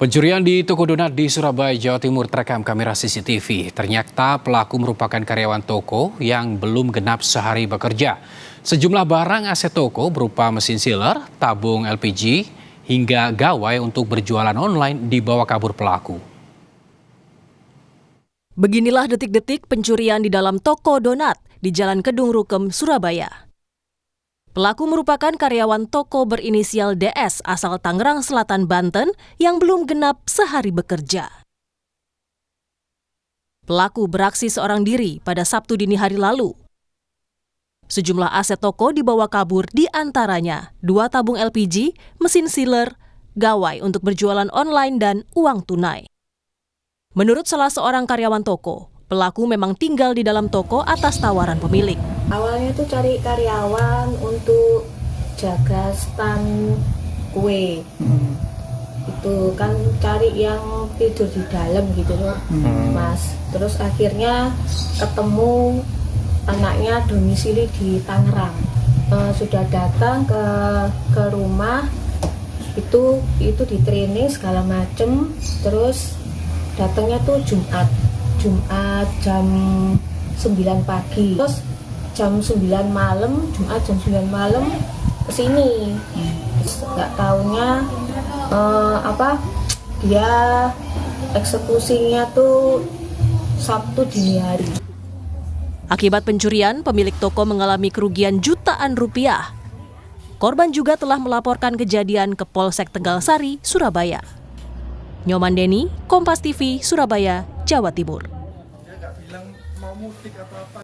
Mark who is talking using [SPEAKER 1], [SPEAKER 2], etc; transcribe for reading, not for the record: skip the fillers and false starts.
[SPEAKER 1] Pencurian di toko donat di Surabaya, Jawa Timur terekam kamera CCTV. Ternyata pelaku merupakan karyawan toko yang belum genap sehari bekerja. Sejumlah barang aset toko berupa mesin sealer, tabung LPG, hingga gawai untuk berjualan online dibawa kabur pelaku.
[SPEAKER 2] Beginilah detik-detik pencurian di dalam toko donat di Jalan Kedung Rukem, Surabaya. Pelaku merupakan karyawan toko berinisial DS asal Tangerang Selatan, Banten yang belum genap sehari bekerja. Pelaku beraksi seorang diri pada Sabtu dini hari lalu. Sejumlah aset toko dibawa kabur, di antaranya 2 tabung LPG, mesin sealer, gawai untuk berjualan online, dan uang tunai. Menurut salah seorang karyawan toko, pelaku memang tinggal di dalam toko atas tawaran pemilik.
[SPEAKER 3] Awalnya tuh cari karyawan untuk jaga stand kue. Itu kan cari yang tidur di dalam gitu loh, Mas. Terus akhirnya ketemu anaknya domisili di Tangerang. Sudah datang ke rumah, itu di training segala macem. Terus datangnya tuh Jumat jam 9 pagi. Terus jam 9 malam, Jumat jam 9 malam kesini. Nggak taunya dia eksekusinya tuh Sabtu dini hari.
[SPEAKER 2] Akibat pencurian, pemilik toko mengalami kerugian jutaan rupiah. Korban juga telah melaporkan kejadian ke Polsek Tegalsari, Surabaya. Nyoman Deni, Kompas TV, Surabaya, Jawa Timur.